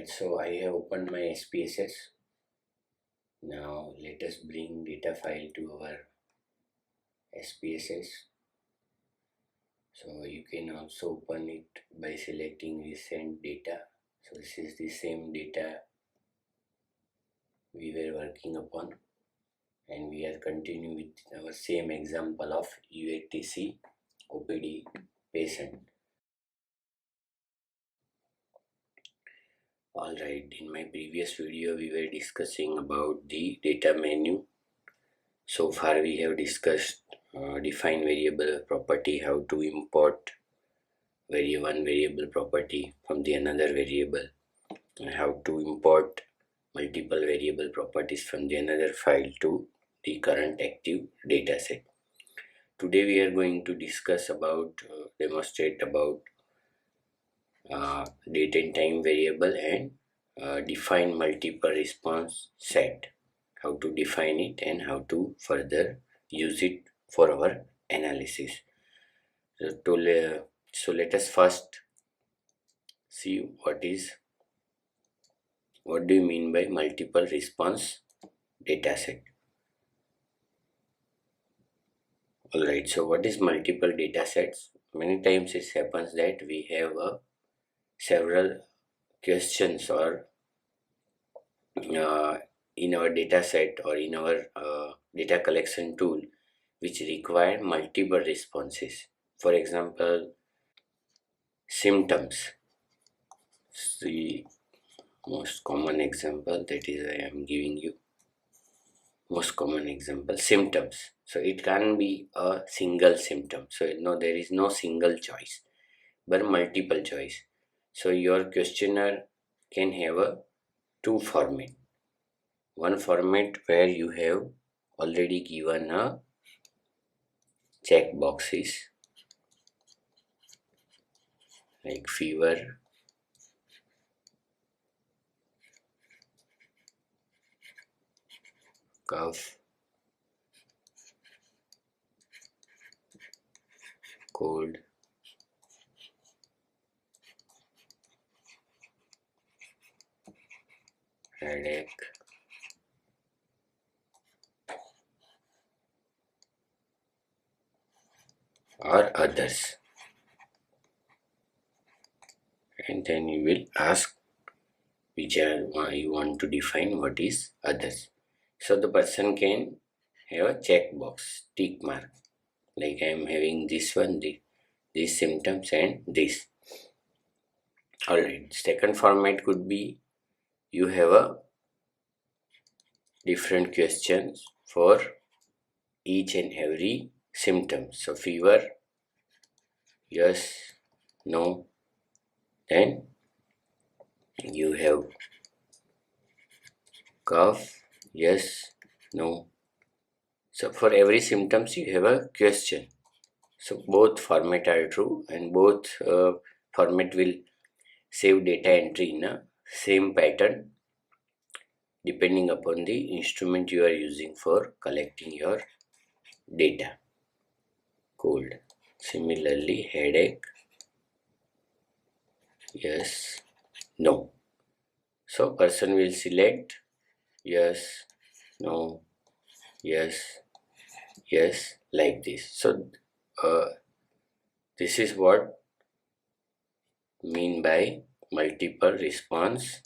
Alright, so I have opened my SPSS. Now let us bring data file to our SPSS. So you can also open it by selecting recent data. So this is the same data we were working upon, and we are continuing with our same example of UATC OPD patient. Alright, in my previous video we were discussing about the data menu. So far we have discussed define variable property, how to import one variable property from the another variable, and how to import multiple variable properties from the another file to the current active dataset. Today we are going to discuss about demonstrate about date and time variable and define multiple response set, how to define it and how to further use it for our analysis. So let us first see what do you mean by multiple response dataset. Alright, so what is multiple datasets? Many times it happens that we have several questions or in our dataset or in our data collection tool which require multiple responses. For example, symptoms. The most common example that is I am giving you. Most common example, symptoms. So it can be a single symptom. So no, there is no single choice, but multiple choice. So your questionnaire can have a two format. One format where you have already given a check boxes like fever, cough, cold, headache, or others. And then you will ask which are you want to define what is others. So the person can have a check box, tick mark, like I am having this one, these symptoms and this. Alright, second format could be you have a different questions for each and every symptom. So fever, yes, no. Then you have cough, yes, no. So for every symptoms you have a question. So both format are true, and both format will save data entry in a same pattern depending upon the instrument you are using for collecting your data. Cold. Similarly, headache, yes, no. So person will select yes, no, yes, yes, like this. So this is what mean by multiple response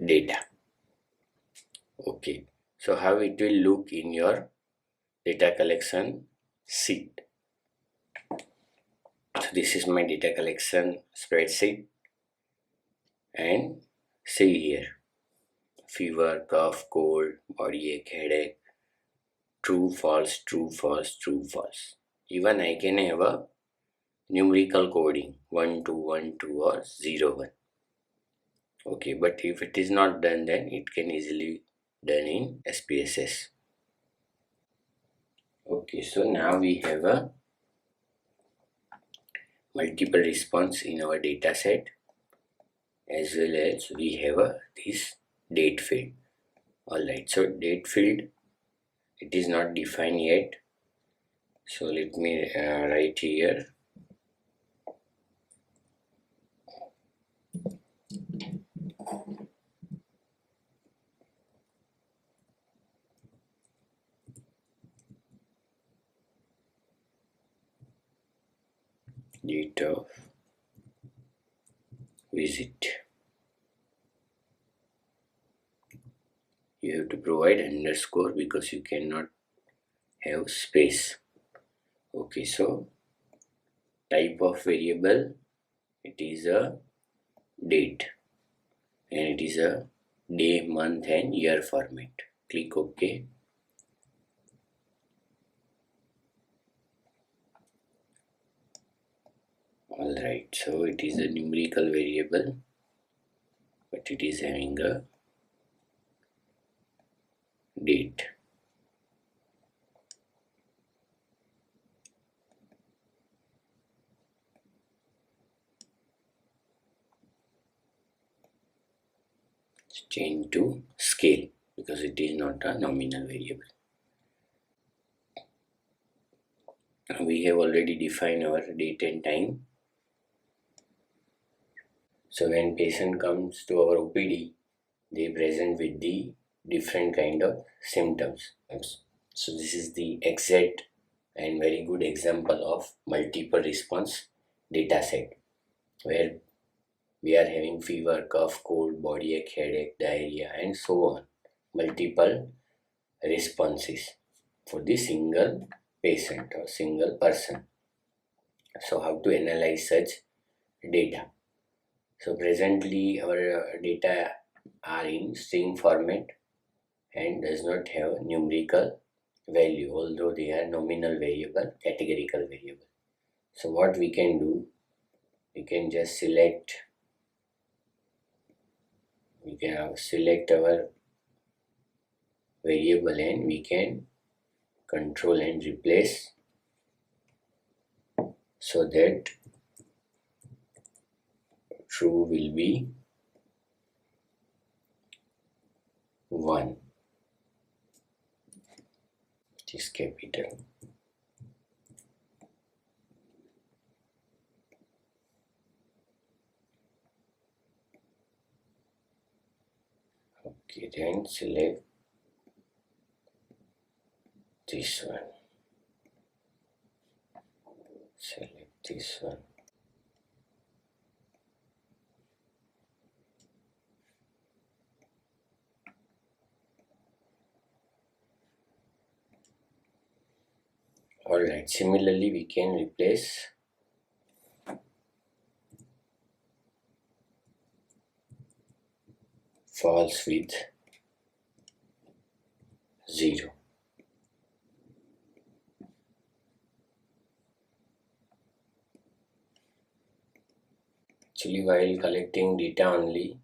data. Okay, so how it will look in your data collection sheet. So this is my data collection spreadsheet, and see here, fever, cough, cold, body ache, headache, true, false, true, false, true, false. Even I can have a numerical coding 1 2 1 2 or 0 1. Okay, but if it is not done, then it can easily done in SPSS. Okay, so now we have a multiple response in our data set, as well as we have a this date field. Alright, so date field, it is not defined yet. So let me write here date of visit. You have to provide underscore because you cannot have space. Okay, so type of variable, it is a date and it is a day, month and year format. Click OK. Alright, so it is a numerical variable, but it is having a date. Change to scale because it is not a nominal variable. We have already defined our date and time. So when patient comes to our OPD, they present with the different kind of symptoms. So this is the exact and very good example of multiple response dataset where we are having fever, cough, cold, body ache, headache, diarrhea and so on. Multiple responses for the single patient or single person. So how to analyze such data? So presently our data are in string format and does not have numerical value, although they are nominal variable, categorical variable. So what we can do, we can just select our variable and we can control and replace so that true will be 1. It is capital. Okay, then select this one. Select this one. Alright, similarly we can replace false with 0. Actually, while collecting data only,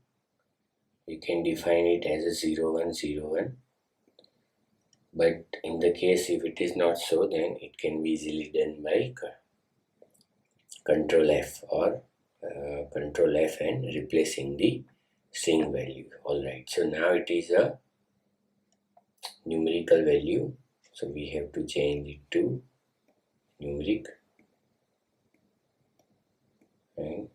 you can define it as a 0101. But in the case if it is not so, then it can be easily done by Control F or Control F and replacing the string value. Alright, so now it is a numerical value. So we have to change it to numeric and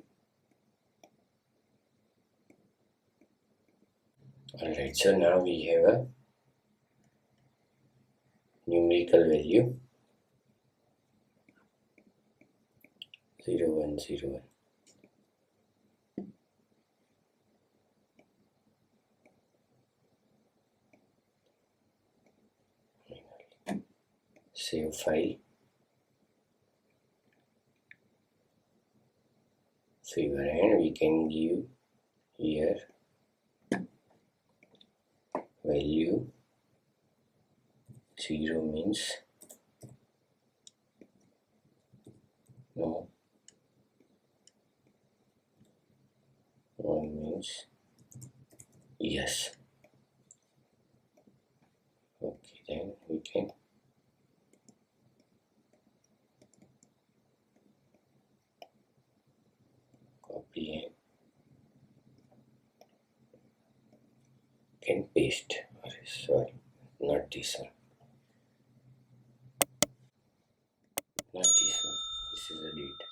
alright, so now we have a numerical value 0101. Save file. Fever and we can give here value 0 means no, 1 means yes. Okay, then we can copy and can paste. sorry, not this one, not this one, this is a date.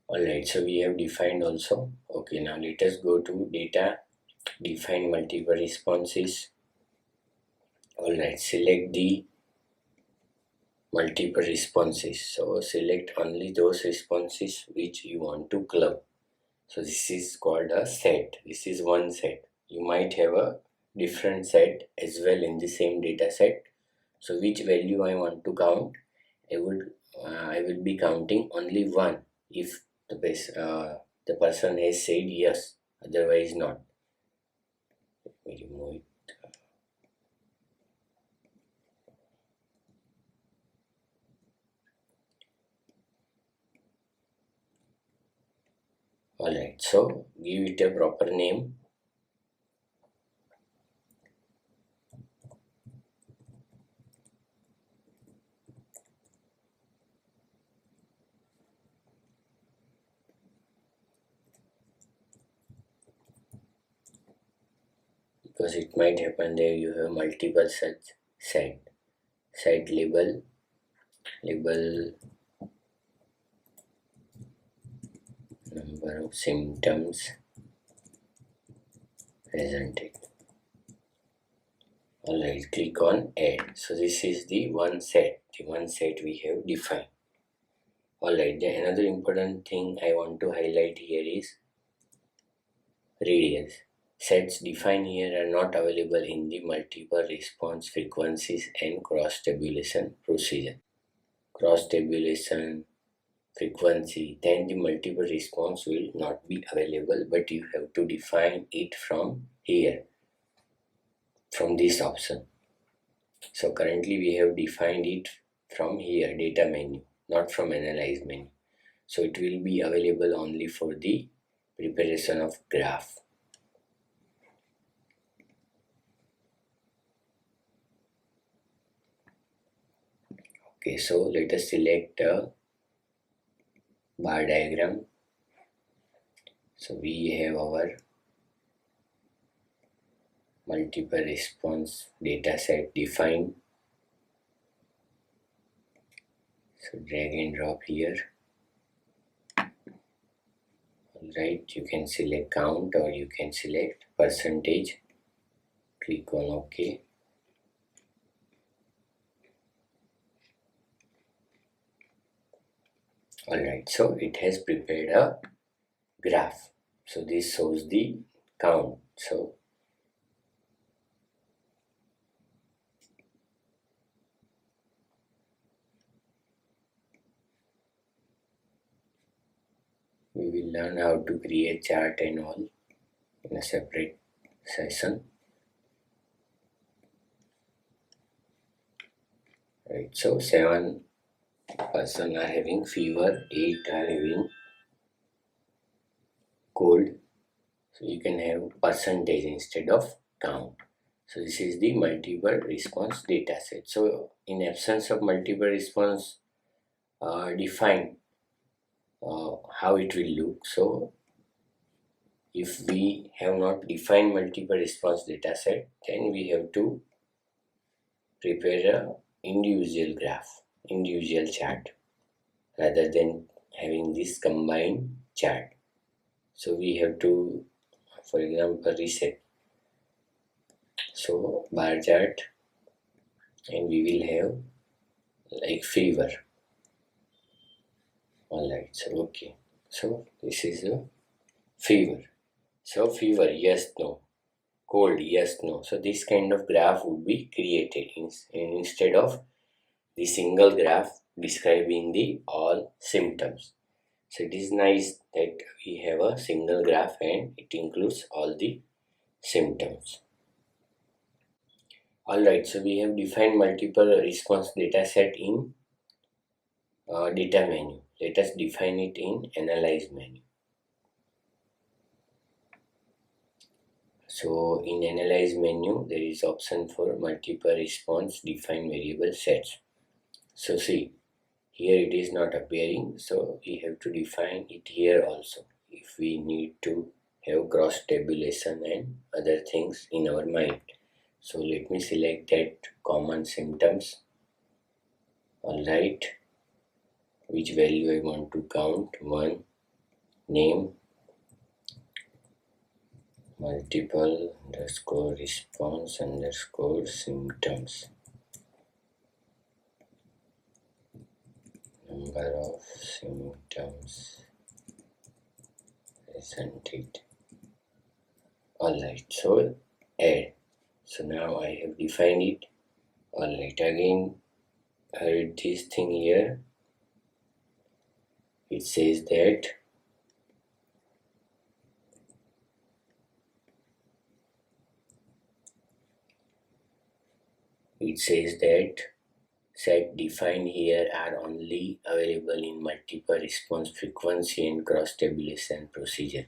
Alright, so we have defined also. Okay, now let us go to data, define multiple responses. Alright, select the multiple responses. So select only those responses which you want to club. So this is called a set. This is one set. You might have a different set as well in the same data set. So which value I want to count, I will be counting only one if the person has said yes, otherwise not. Let me remove it. Alright, so give it a proper name. Because it might happen there you have multiple such set label number of symptoms presented. Alright, click on add. So this is the one set we have defined. Alright, then another important thing I want to highlight here is radius. Sets defined here are not available in the multiple response frequencies and cross tabulation procedure. Cross tabulation frequency, then the multiple response will not be available, but you have to define it from here, from this option. So currently we have defined it from here, data menu, not from analyze menu. So it will be available only for the preparation of graph. Okay, so let us select a bar diagram. So we have our multiple response data set defined. So drag and drop here. Alright, you can select count or you can select percentage. Click on OK. Alright, so it has prepared a graph. So this shows the count. So we will learn how to create chart and all in a separate session. Right, so 7 person are having fever, 8 are having cold. So you can have percentage instead of count. So this is the multiple response data set. So in absence of multiple response, define how it will look. So if we have not defined multiple response data set, then we have to prepare a individual graph, individual chart, rather than having this combined chart. So we have to, for example, reset. So bar chart, and we will have like fever. Alright, so okay. So this is a fever. So fever, yes, no. Cold, yes, no. So this kind of graph would be created instead of the single graph describing the all symptoms. So it is nice that we have a single graph and it includes all the symptoms. Alright, so we have defined multiple response data set in data menu. Let us define it in analyze menu. So in analyze menu, there is option for multiple response define variable sets. So see, here it is not appearing, so we have to define it here also if we need to have cross tabulation and other things in our mind. So let me select that common symptoms. Alright, which value I want to count. 1, name, multiple underscore response underscore symptoms, number of symptoms presented. Alright, so add. So now I have defined it. Alright, again I read this thing here. It says that set defined here are only available in multiple response frequency and cross tabulation procedure.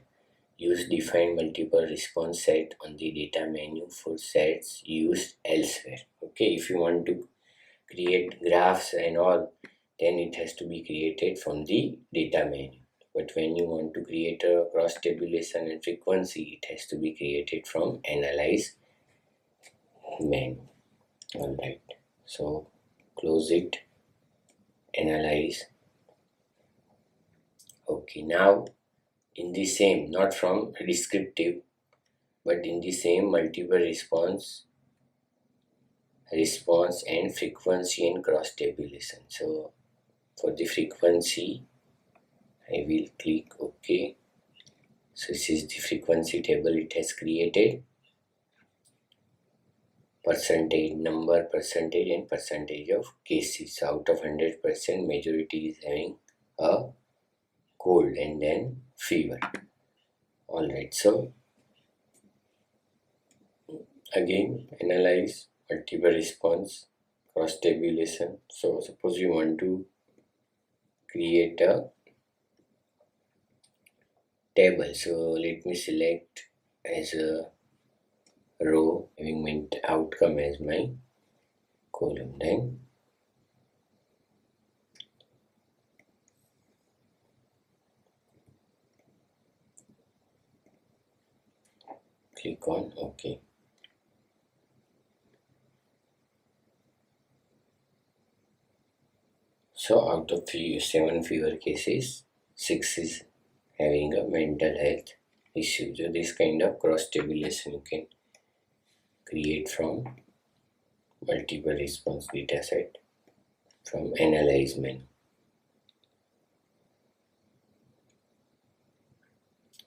Use defined multiple response set on the data menu for sets used elsewhere. Okay, if you want to create graphs and all, then it has to be created from the data menu. But when you want to create a cross tabulation and frequency, it has to be created from analyze menu. Alright, so close it, analyze. Okay, now in the same, not from descriptive, but in the same multiple response and frequency and cross tabulation. So for the frequency I will click OK. So this is the frequency table it has created. Percentage, number, percentage and percentage of cases. Out of 100%, majority is having a cold and then fever. Alright, so again analyze, multiple response, cross tabulation. So suppose you want to create a table. So let me select as a row having my outcome as my column. Then click on OK. So out of 7 fever cases, 6 is having a mental health issue. So this kind of cross tabulation you can create from multiple response dataset from analyze menu.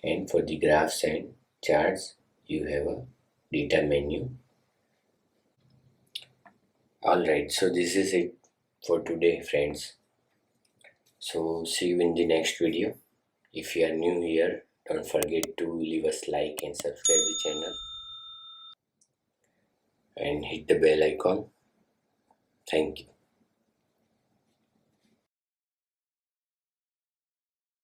And for the graphs and charts, you have a data menu. Alright, so this is it for today, friends. So see you in the next video. If you are new here, don't forget to leave us like and subscribe the channel and hit the bell icon. Thank you.